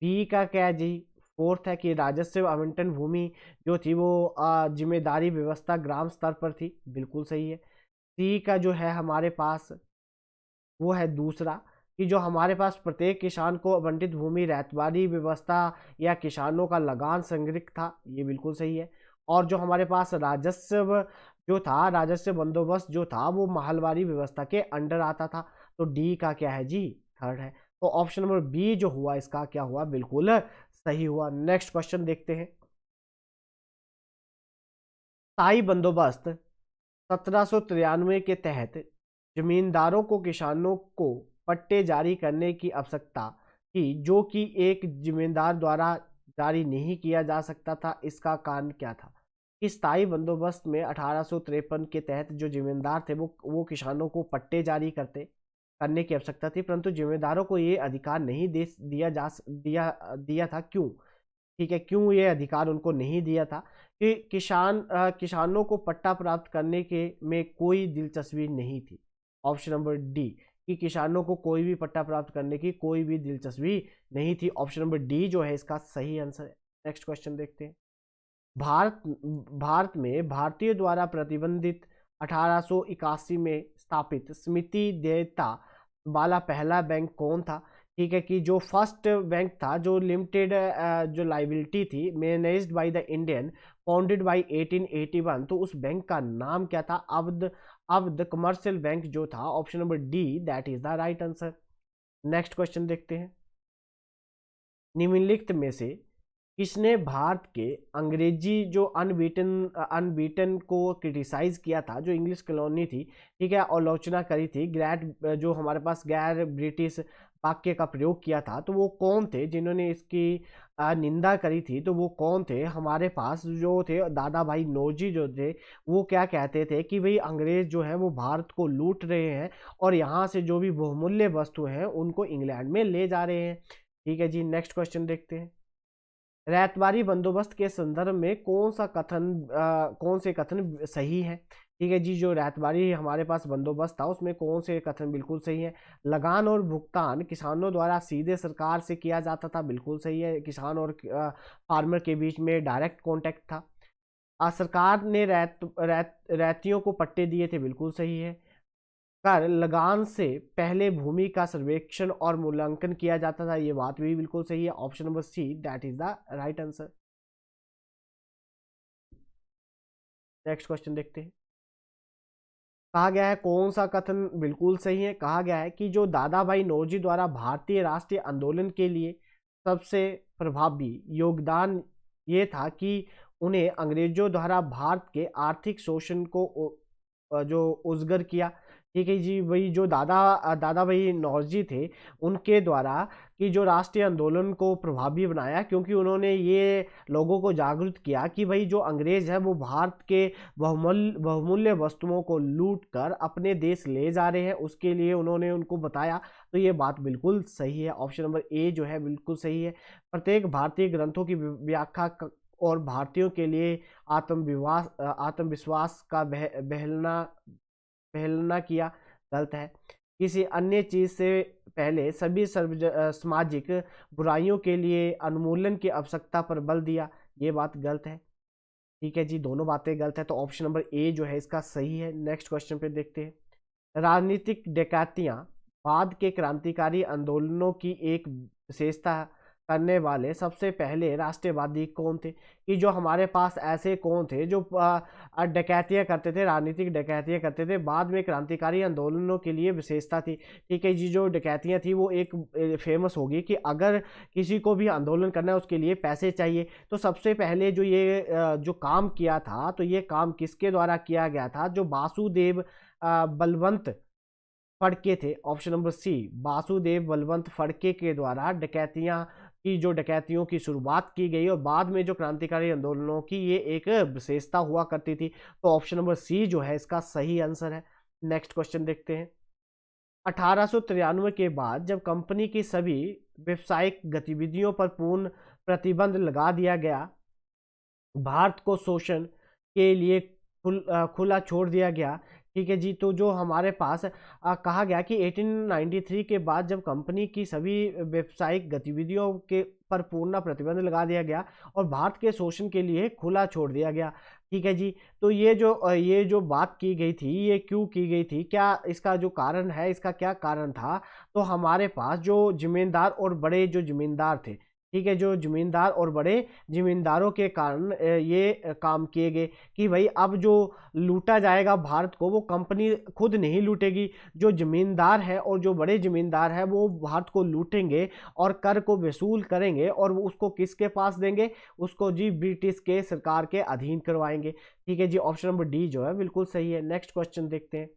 A: बी का क्या है जी? फोर्थ है कि राजस्व आवंटन भूमि जो थी वो जिम्मेदारी व्यवस्था ग्राम स्तर पर थी, बिल्कुल सही है। सी का जो है हमारे पास वो है दूसरा, कि जो हमारे पास प्रत्येक किसान को आवंटित भूमि रैयतवारी व्यवस्था या किसानों का लगान संग्रह था, ये बिल्कुल सही है। और जो हमारे पास राजस्व जो था, राजस्व बंदोबस्त जो था वो महलवारी व्यवस्था के अंडर आता था। तो डी का क्या है जी? थर्ड है। तो ऑप्शन नंबर बी जो हुआ इसका क्या हुआ? बिल्कुल सही हुआ। नेक्स्ट क्वेश्चन देखते हैं। स्थायी बंदोबस्त 1793 के तहत जमींदारों को किसानों को पट्टे जारी करने की आवश्यकता थी, जो कि एक जिम्मेदार द्वारा जारी नहीं किया जा सकता था। इसका कारण क्या था? कि स्थायी बंदोबस्त में 1853 के तहत जो जिम्मेदार थे वो किसानों को पट्टे जारी करने की आवश्यकता थी, परंतु जिम्मेदारों को ये अधिकार नहीं दिया था। क्यों? ठीक है, क्यों ये अधिकार उनको नहीं दिया था? कि किसानों को पट्टा प्राप्त करने के में कोई दिलचस्पी नहीं थी। ऑप्शन नंबर डी, कि किसानों को कोई भी पट्टा प्राप्त करने की कोई भी दिलचस्पी नहीं थी। ऑप्शन नंबर डी जो है इसका सही आंसर है। नेक्स्ट क्वेश्चन देखते हैं। भारत भारत में भारतीय द्वारा प्रतिबंधित 1881 में स्थापित समिति देयता वाला पहला बैंक कौन था? ठीक है, कि जो फर्स्ट बैंक था जो लिमिटेड जो लाइबिलिटी थी managed by the Indian, founded by 1881, तो उस बैंक का नाम क्या था? अवध कमर्शियल बैंक जो था। Option number D that is the right answer. Next question देखते हैं। निम्नलिखित में से किसने भारत के अंग्रेजी जो अनबीटन को क्रिटिसाइज किया था, जो इंग्लिश कॉलोनी थी, ठीक है, आलोचना करी थी, जो हमारे पास गैर ब्रिटिश वाक्य का प्रयोग किया था, तो वो कौन थे जिन्होंने इसकी निंदा करी थी? तो वो कौन थे? हमारे पास जो थे दादा भाई नौरोजी जो थे, वो क्या कहते थे कि भाई अंग्रेज जो है वो भारत को लूट रहे हैं और यहाँ से जो भी बहुमूल्य वस्तु हैं उनको इंग्लैंड में ले जा रहे हैं। ठीक है जी, नेक्स्ट क्वेश्चन देखते हैं। रैयतवारी बंदोबस्त के संदर्भ में कौन से कथन सही है? ठीक है जी, जो रैयतवारी हमारे पास बंदोबस्त था उसमें कौन से कथन बिल्कुल सही है? लगान और भुगतान किसानों द्वारा सीधे सरकार से किया जाता था, बिल्कुल सही है। किसान और फार्मर के बीच में डायरेक्ट कॉन्टैक्ट था। सरकार ने रैयतियों को पट्टे दिए थे, बिल्कुल सही है। कर लगान से पहले भूमि का सर्वेक्षण और मूल्यांकन किया जाता था, ये बात भी बिल्कुल सही है। Option number C that is the right answer. Next question देखते हैं। कहा गया है कौन सा कथन बिल्कुल सही है? कहा गया है कि जो दादा भाई नौरोजी द्वारा भारतीय राष्ट्रीय आंदोलन के लिए सबसे प्रभावी योगदान ये था कि उन्हें अंग्रेजों द्वारा भारत के आर्थिक शोषण को जो उजागर किया। ठीक है जी, वही जो दादा भाई नौरोजी थे, उनके द्वारा कि जो राष्ट्रीय आंदोलन को प्रभावी बनाया, क्योंकि उन्होंने ये लोगों को जागरूक किया कि भाई जो अंग्रेज है वो भारत के बहुमूल्य वस्तुओं को लूट कर अपने देश ले जा रहे हैं, उसके लिए उन्होंने उनको बताया। तो ये बात बिल्कुल सही है, ऑप्शन नंबर ए जो है बिल्कुल सही है। प्रत्येक भारतीय ग्रंथों की व्याख्या और भारतीयों के लिए आत्मविश्वास का बहलना पहलना किया, गलत है। किसी अन्य चीज से पहले सभी सामाजिक बुराइयों के लिए उन्मूलन की आवश्यकता पर बल दिया, ये बात गलत है। ठीक है जी, दोनों बातें गलत है, तो ऑप्शन नंबर ए जो है इसका सही है। नेक्स्ट क्वेश्चन पे देखते हैं। राजनीतिक डकैतियां बाद के क्रांतिकारी आंदोलनों की एक विशेषता करने वाले सबसे पहले राष्ट्रवादी कौन थे? कि जो हमारे पास ऐसे कौन थे जो डकैतियां करते थे, राजनीतिक डकैतियां करते थे, बाद में क्रांतिकारी आंदोलनों के लिए विशेषता थी। ठीक है जी, जो डकैतियां थी वो एक फेमस होगी कि अगर किसी को भी आंदोलन करना है उसके लिए पैसे चाहिए, तो सबसे पहले जो ये जो काम किया था, तो ये काम किसके द्वारा किया गया था? जो वासुदेव बलवंत फड़के थे, option number C, Vasudev Balwant Phadke के द्वारा डकैतियों की शुरुआत की गई, और बाद में जो क्रांतिकारी आंदोलनों की ये एक विशेषता हुआ करती थी। तो ऑप्शन नंबर सी जो है इसका सही आंसर है। नेक्स्ट क्वेश्चन देखते हैं। 1893 के बाद जब कंपनी की सभी व्यावसायिक गतिविधियों पर पूर्ण प्रतिबंध लगा दिया गया, भारत को शोषण के लिए खुला छोड़ दिया गया। ठीक है जी, तो जो हमारे पास कहा गया कि 1893 के बाद जब कंपनी की सभी व्यावसायिक गतिविधियों के पर पूर्ण प्रतिबंध लगा दिया गया और भारत के शोषण के लिए खुला छोड़ दिया गया। ठीक है जी, तो ये जो बात की गई थी, ये क्यों की गई थी, क्या इसका जो कारण है, इसका क्या कारण था? तो हमारे पास जो जिम्मेदार और बड़े जो जिम्मेदार थे, ठीक है, जो जमींदार और बड़े जमींदारों के कारण ये काम किए गए कि भाई अब जो लूटा जाएगा भारत को, वो कंपनी खुद नहीं लूटेगी, जो जमींदार है और जो बड़े जमींदार है वो भारत को लूटेंगे और कर को वसूल करेंगे, और वो उसको किसके पास देंगे? उसको जी ब्रिटिश के सरकार के अधीन करवाएंगे। ठीक है जी, ऑप्शन नंबर डी जो है बिल्कुल सही है। नेक्स्ट क्वेश्चन देखते हैं।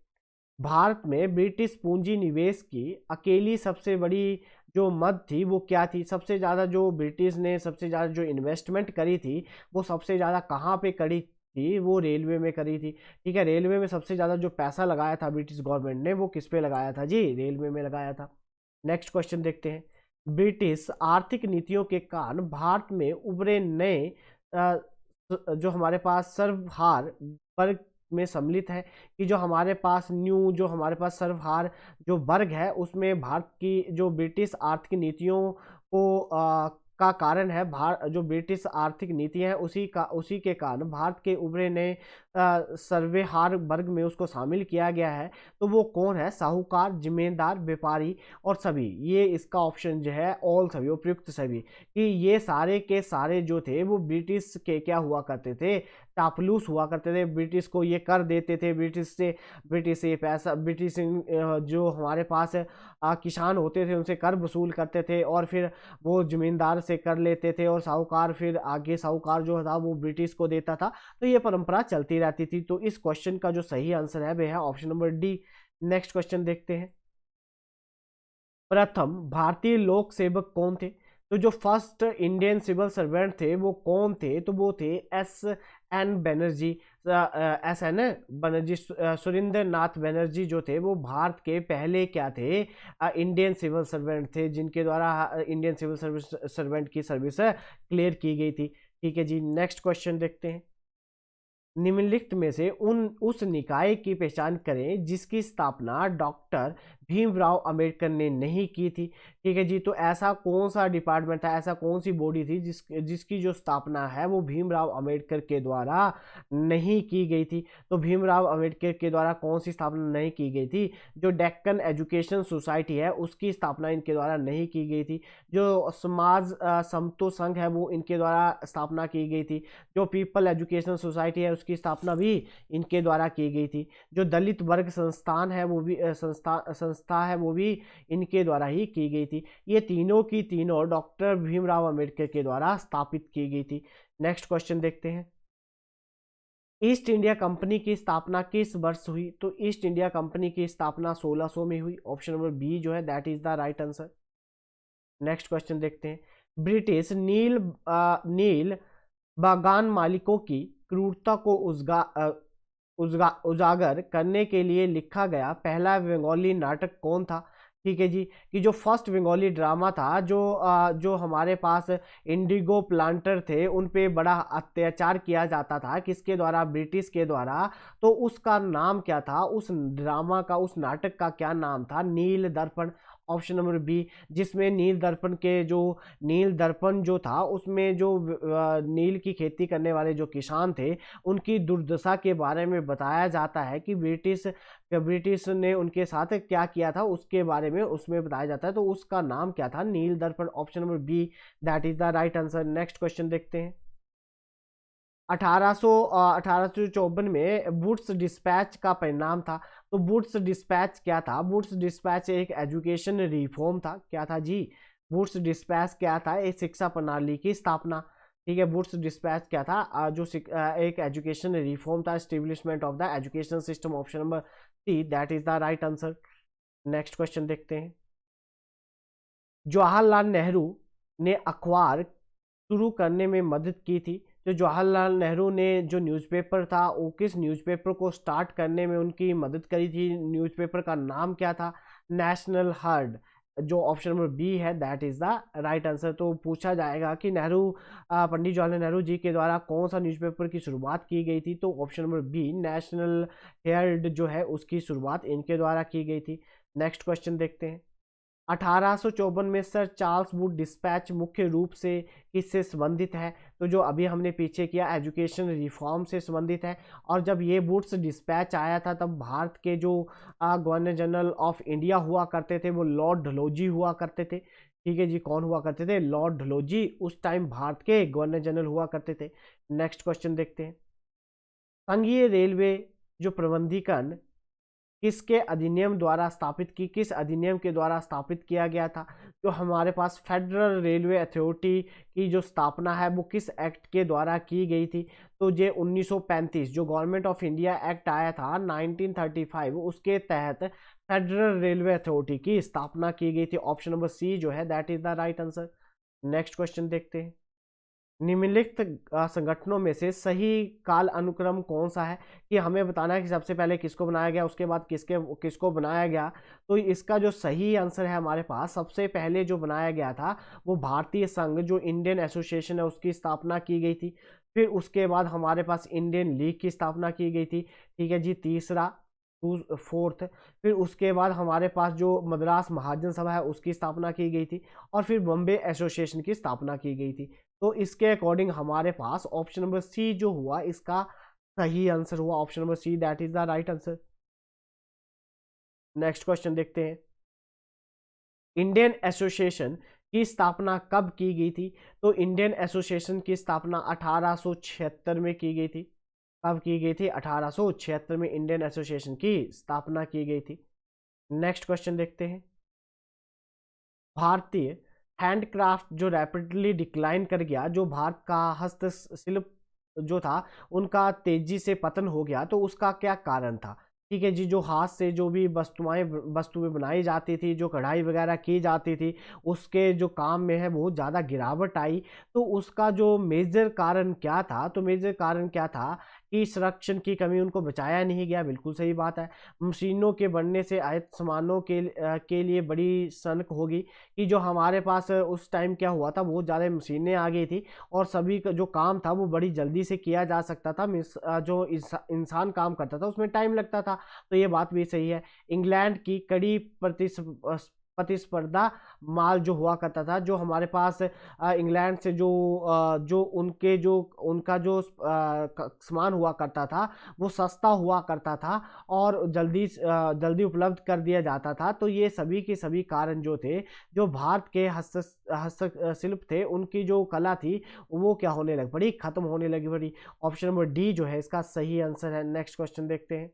A: भारत में ब्रिटिश पूंजी निवेश की अकेली सबसे बड़ी जो मद थी वो क्या थी? सबसे ज़्यादा जो ब्रिटिश ने सबसे ज़्यादा जो इन्वेस्टमेंट करी थी, वो सबसे ज़्यादा कहाँ पे करी थी? वो रेलवे में करी थी। ठीक है, रेलवे में सबसे ज़्यादा जो पैसा लगाया था ब्रिटिश गवर्नमेंट ने, वो किस पे लगाया था जी? रेलवे में लगाया था। नेक्स्ट क्वेश्चन देखते हैं। ब्रिटिश आर्थिक नीतियों के कारण भारत में उभरे नए जो हमारे पास सर्वहार वर्ग में सम्मिलित है, कि जो हमारे पास सर्वहार जो वर्ग है, उसमें भारत की जो ब्रिटिश आर्थिक नीतियों को का कारण है, जो ब्रिटिश आर्थिक नीतियां हैं उसी के कारण भारत के उभरे नए सर्वहार वर्ग में उसको शामिल किया गया है। तो वो कौन है? साहूकार, जिम्मेदार, व्यापारी और सभी। ये इसका ऑप्शन जो है ऑल सभी, उपयुक्त सभी, कि ये सारे के सारे जो थे वो ब्रिटिश के क्या हुआ करते थे? चापलूस हुआ करते थे। ब्रिटिश को ये कर देते थे, ब्रिटिश से पैसा, जो हमारे पास किसान होते थे उनसे कर वसूल करते थे, और फिर वो जमींदार से कर लेते थे, और साहूकार फिर आगे साहूकार जो था वो ब्रिटिश को देता था। तो ये परंपरा चलती रहती थी। तो इस क्वेश्चन का जो सही आंसर है वह है option number D. Next question देखते हैं। प्रथम भारतीय लोक सेवक कौन थे? तो जो फर्स्ट इंडियन सिविल सर्वेंट थे वो कौन थे? तो वो थे एस एन बनर्जी, सुरेंद्र नाथ बनर्जी जो थे वो भारत के पहले क्या थे? इंडियन सिविल सर्वेंट थे, जिनके द्वारा इंडियन सिविल सर्वेंट की सर्विस क्लियर की गई थी। ठीक है जी, नेक्स्ट क्वेश्चन देखते हैं। निम्नलिखित में से उस निकाय की पहचान करें जिसकी स्थापना डॉक्टर भीमराव अंबेडकर ने नहीं की थी। ठीक है जी, तो ऐसा कौन सा डिपार्टमेंट था, ऐसा कौन सी बॉडी थी जिसकी जो स्थापना है वो भीमराव अंबेडकर के द्वारा नहीं की गई थी? तो भीमराव अंबेडकर के द्वारा कौन सी स्थापना नहीं की गई थी? जो डेक्कन एजुकेशन सोसाइटी है उसकी स्थापना इनके द्वारा नहीं की गई थी। जो समाज समतो संघ है वो इनके द्वारा स्थापना की गई थी। जो पीपल एजुकेशन सोसाइटी है उसकी स्थापना भी इनके द्वारा की गई थी। जो दलित वर्ग संस्थान है वो भी संस्था है वो भी इनके द्वारा ही की गई थी। ये तीनों की तीनों डॉक्टर भीमराव अंबेडकर के द्वारा स्थापित की गई थी। नेक्स्ट क्वेश्चन देखते हैं। ईस्ट इंडिया कंपनी की स्थापना किस वर्ष हुई? तो ईस्ट इंडिया कंपनी की स्थापना 1600 में हुई। ऑप्शन नंबर बी जो है that is the right answer. Next question देखते हैं। ब्रिटिश नील बागान मालिकों की क्रूरता को उजागर करने के लिए लिखा गया पहला बंगाली नाटक कौन था? ठीक है जी, कि जो फर्स्ट बंगाली ड्रामा था, जो हमारे पास इंडिगो प्लांटर थे उन पे बड़ा अत्याचार किया जाता था, किसके द्वारा? ब्रिटिश के द्वारा। तो उसका नाम क्या था? उस ड्रामा का, उस नाटक का क्या नाम था? Neel Darpan. Option number B, जिसमें नील दर्पण जो था उसमें जो नील की खेती करने वाले जो किसान थे उनकी दुर्दशा के बारे में बताया जाता है कि ब्रिटिश ने उनके साथ क्या किया था उसके बारे में उसमें बताया जाता है। तो उसका नाम क्या था? Neel Darpan. Option number B that is the right answer. Next question देखते हैं। 1854 में वुड्स डिस्पैच का परिणाम था। तो वुड्स डिस्पैच क्या था? वुड्स डिस्पैच एक एजुकेशन रिफॉर्म था। क्या था जी? वुड्स डिस्पैच क्या था? एक शिक्षा प्रणाली की स्थापना। ठीक है, वुड्स डिस्पैच क्या था? एक एजुकेशन रिफॉर्म था, establishment of the education system. Option number C that is the right answer. Next question देखते हैं। जवाहरलाल नेहरू ने अखबार शुरू करने में मदद की थी। जो जवाहरलाल नेहरू ने जो न्यूज़पेपर था वो किस न्यूज़पेपर को स्टार्ट करने में उनकी मदद करी थी? न्यूज़पेपर का नाम क्या था? National heard. जो ऑप्शन नंबर बी है that is the right answer. तो पूछा जाएगा कि पंडित जवाहरलाल नेहरू जी के द्वारा कौन सा न्यूज़पेपर की शुरुआत की गई थी? तो option number B National Herald जो है उसकी शुरुआत इनके द्वारा की गई थी। नेक्स्ट क्वेश्चन देखते हैं। 1854 में सर चार्ल्स वुड डिस्पैच मुख्य रूप से किससे संबंधित है? तो जो अभी हमने पीछे किया एजुकेशन रिफॉर्म से संबंधित है। और जब ये वुड्स डिस्पैच आया था तब भारत के जो गवर्नर जनरल ऑफ इंडिया हुआ करते थे वो लॉर्ड डलहौजी हुआ करते थे। ठीक है जी, कौन हुआ करते थे? लॉर्ड डलहौजी उस टाइम भारत के गवर्नर जनरल हुआ करते थे। नेक्स्ट क्वेश्चन देखते हैं। संघीय रेलवे जो प्रबंधीकरण किस अधिनियम के द्वारा स्थापित किया गया था? जो हमारे पास फेडरल रेलवे अथॉरिटी की जो स्थापना है वो किस एक्ट के द्वारा की गई थी? तो ये 1935 जो गवर्नमेंट ऑफ इंडिया एक्ट आया था 1935 उसके तहत फेडरल रेलवे अथॉरिटी की स्थापना की गई थी। ऑप्शन नंबर सी जो है that is the right answer. Next question देखते हैं। निम्नलिखित संगठनों में से सही काल अनुक्रम कौन सा है? कि हमें बताना है कि सबसे पहले किसको बनाया गया उसके बाद किसको बनाया गया। तो इसका जो सही आंसर है हमारे पास, सबसे पहले जो बनाया गया था वो भारतीय संघ जो इंडियन एसोसिएशन है उसकी स्थापना की गई थी। फिर उसके बाद हमारे पास इंडियन लीग की स्थापना की गई थी। ठीक है जी, तीसरा फोर्थ। फिर उसके बाद हमारे पास जो मद्रास महाजन सभा है उसकी स्थापना की गई थी। और फिर बॉम्बे एसोसिएशन की स्थापना की गई थी। तो इसके अकॉर्डिंग हमारे पास ऑप्शन नंबर सी जो हुआ इसका सही आंसर हुआ। Option number C that is the right answer. Next question देखते हैं। इंडियन एसोसिएशन की स्थापना कब की गई थी? तो इंडियन एसोसिएशन की स्थापना 1876 में की गई थी। कब की गई थी? 1876 में इंडियन एसोसिएशन की स्थापना की गई थी। नेक्स्ट क्वेश्चन देखते हैं। भारतीय हैंडक्राफ्ट जो रैपिडली डिक्लाइन कर गया, जो भारत का हस्तशिल्प जो था उनका तेजी से पतन हो गया, तो उसका क्या कारण था? ठीक है जी, जो हाथ से जो भी वस्तुएं बनाई जाती थी, जो कढ़ाई वगैरह की जाती थी, उसके जो काम में है बहुत ज़्यादा गिरावट आई। तो उसका जो मेजर कारण क्या था? तो मेजर कारण क्या था कि संरक्षण की कमी, उनको बचाया नहीं गया। बिल्कुल सही बात है। मशीनों के बढ़ने से आयत सामानों के लिए बड़ी सनक होगी कि जो हमारे पास उस टाइम क्या हुआ था, बहुत ज़्यादा मशीनें आ गई थी और सभी का जो काम था वो बड़ी जल्दी से किया जा सकता था। जो इंसान काम करता था उसमें टाइम लगता था। तो ये बात भी सही है। इंग्लैंड की कड़ी प्रतिस्पर्धा माल जो हुआ करता था, जो हमारे पास इंग्लैंड से जो उनका जो सामान हुआ करता था वो सस्ता हुआ करता था और जल्दी उपलब्ध कर दिया जाता था। तो ये सभी के सभी कारण जो थे, जो भारत के हस्तशिल्प थे उनकी जो कला थी वो क्या होने लग पड़ी? खत्म होने लगी पड़ी। ऑप्शन नंबर डी जो है इसका सही आंसर है। नेक्स्ट क्वेश्चन देखते हैं।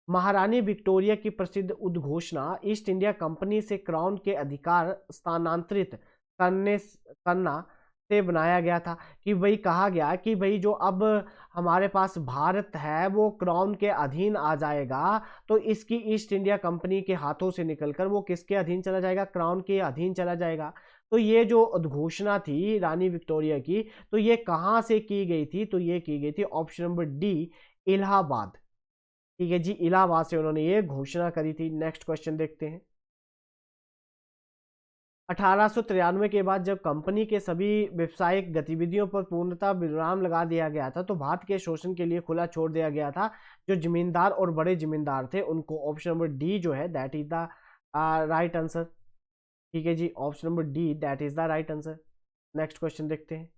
A: महारानी विक्टोरिया की प्रसिद्ध उद्घोषणा ईस्ट इंडिया कंपनी से क्राउन के अधिकार स्थानांतरित करना से बनाया गया था कि भाई कहा गया कि भाई जो अब हमारे पास भारत है वो क्राउन के अधीन आ जाएगा, तो इसकी ईस्ट इंडिया कंपनी के हाथों से निकलकर वो किसके अधीन चला जाएगा, क्राउन के अधीन चला जाएगा। तो ये जो उद्घोषणा थी रानी विक्टोरिया की, तो ये कहाँ से की गई थी, तो ये की गई थी ऑप्शन नंबर डी, इलाहाबाद। ठीक है जी, इलाहाबाद से उन्होंने ये घोषणा करी थी। नेक्स्ट क्वेश्चन देखते हैं। 1893 के बाद जब कंपनी के सभी व्यावसायिक गतिविधियों पर पूर्णतः विराम लगा दिया गया था, तो भारत के शोषण के लिए खुला छोड़ दिया गया था जो जमींदार और बड़े जमींदार थे उनको। ऑप्शन नंबर डी जो है that is the right answer. ठीक है जी, option number D that is the right answer. Next question देखते हैं।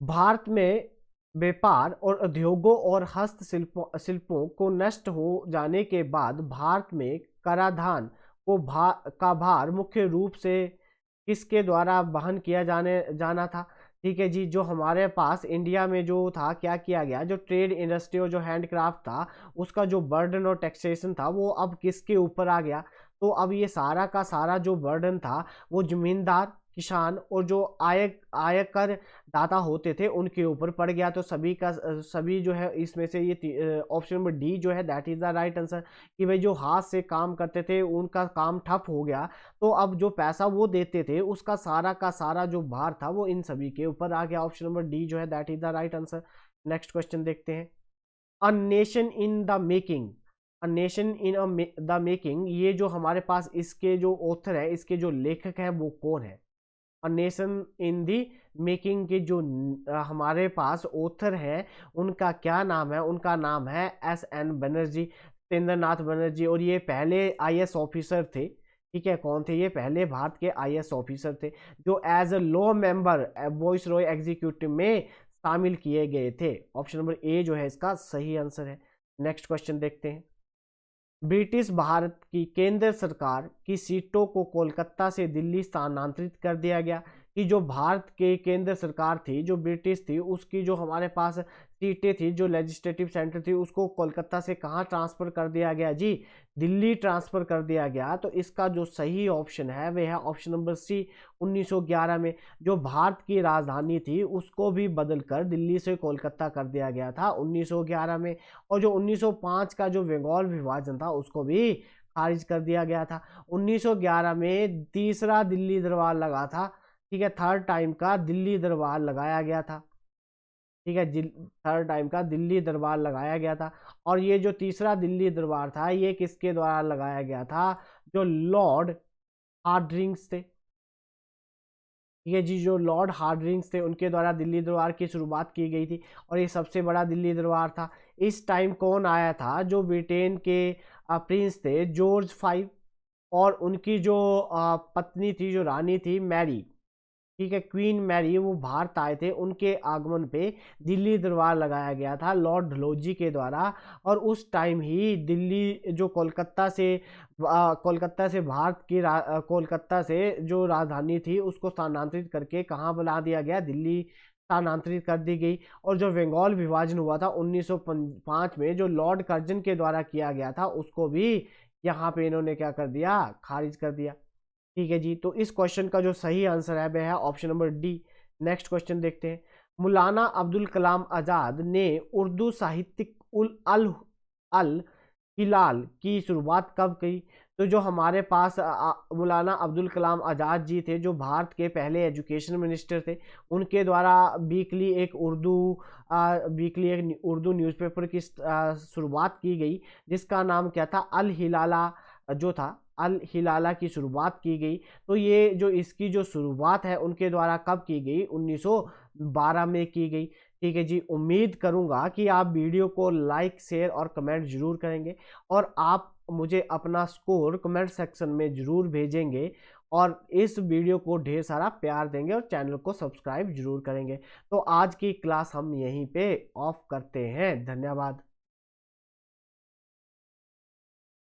A: भारत में व्यापार और उद्योगों और हस्तशिल्पों को नष्ट हो जाने के बाद भारत में कराधान का भार मुख्य रूप से किसके द्वारा वहन किया जाना था। ठीक है जी, जो हमारे पास इंडिया में जो था क्या किया गया, जो ट्रेड इंडस्ट्री और जो हैंडक्राफ्ट था उसका जो बर्डन और टैक्सेशन था वो अब किसके ऊपर आ गया। तो अब ये सारा का सारा जो बर्डन था वो जमींदार, किसान और जो आयकर दाता होते थे उनके ऊपर पड़ गया। तो सभी जो है इसमें से ये ऑप्शन नंबर डी जो है that is the right answer कि भाई जो हाथ से काम करते थे उनका काम ठप हो गया, तो अब जो पैसा वो देते थे उसका सारा का सारा जो भार था वो इन सभी के ऊपर आ गया। ऑप्शन नंबर डी जो है that is the right answer. Next question देखते हैं। A nation in the making, a nation in the making, ये जो हमारे पास इसके जो ऑथर है, इसके जो लेखक है वो कौन है। A nation in the making के जो हमारे पास ऑथर हैं उनका क्या नाम है, उनका नाम है एस.एन. बनर्जी, सत्येंद्रनाथ बनर्जी। और ये पहले आईएएस ऑफिसर थे। ठीक है, कौन थे ये, पहले भारत के आईएएस ऑफिसर थे जो as a law member viceroy executive में शामिल किए गए थे। ऑप्शन नंबर ए जो है इसका सही आंसर है। नेक्स्ट क्वेश्चन देखते हैं। ब्रिटिश भारत की केंद्र सरकार की सीटों को कोलकाता से दिल्ली स्थानांतरित कर दिया गया कि जो भारत के केंद्र सरकार थी, जो ब्रिटिश थी, उसकी जो हमारे पास सीटें थी, जो लेजिस्लेटिव सेंटर थी, उसको कोलकाता से कहाँ ट्रांसफ़र कर दिया गया जी, दिल्ली ट्रांसफ़र कर दिया गया। तो इसका जो सही ऑप्शन है वह है ऑप्शन नंबर सी। 1911 में जो भारत की राजधानी थी उसको भी बदलकर दिल्ली से कोलकाता कर दिया गया था 1911 में। और जो 1905 का जो बंगाल विभाजन था उसको भी खारिज कर दिया गया था। 1911 में तीसरा दिल्ली दरबार लगा था। ठीक है, थर्ड टाइम का दिल्ली दरबार लगाया गया था। ठीक है, थर्ड टाइम का दिल्ली दरबार लगाया गया था। और ये जो तीसरा दिल्ली दरबार था ये किसके द्वारा लगाया गया था, जो लॉर्ड हार्डिंग्स थे। ये जी जो लॉर्ड हार्डिंग्स थे उनके द्वारा दिल्ली दरबार की शुरुआत की गई थी और ये सबसे बड़ा दिल्ली दरबार था। इस टाइम कौन आया था, जो ब्रिटेन के प्रिंस थे जॉर्ज 5 और उनकी जो पत्नी थी, जो रानी थी मैरी। ठीक है, क्वीन मैरी, वो भारत आए थे। उनके आगमन पे दिल्ली दरबार लगाया गया था लॉर्ड डलहौजी के द्वारा। और उस टाइम ही दिल्ली जो कोलकाता से भारत की कोलकाता से जो राजधानी थी उसको स्थानांतरित करके कहाँ बना दिया गया, दिल्ली स्थानांतरित कर दी गई। और जो बंगाल विभाजन हुआ था 1905 में, जो लॉर्ड कर्जन के द्वारा किया गया था, उसको भी यहाँ पे इन्होंने क्या कर दिया, खारिज कर दिया। ठीक है जी, तो इस क्वेश्चन का जो सही आंसर है वह है option number D. Next question देखते हैं। मौलाना अब्दुल कलाम आज़ाद ने उर्दू साहित्यिक अल अल हिलाल की शुरुआत कब की। तो जो हमारे पास मौलाना अब्दुल कलाम आज़ाद जी थे, जो भारत के पहले एजुकेशन मिनिस्टर थे, उनके द्वारा वीकली एक उर्दू न्यूज़पेपर की शुरुआत की गई जिसका नाम क्या था, अल हिलाला जो था, अल हिलाला की शुरुआत की गई। तो ये जो इसकी जो शुरुआत है उनके द्वारा कब की गई, 1912 में की गई। ठीक है जी, उम्मीद करूंगा कि आप वीडियो को लाइक, शेयर और कमेंट जरूर करेंगे और आप मुझे अपना स्कोर कमेंट सेक्शन में जरूर भेजेंगे और इस वीडियो को ढेर सारा प्यार देंगे और चैनल को सब्सक्राइब जरूर करेंगे। तो आज की क्लास हम यहीं पे ऑफ करते हैं। धन्यवाद।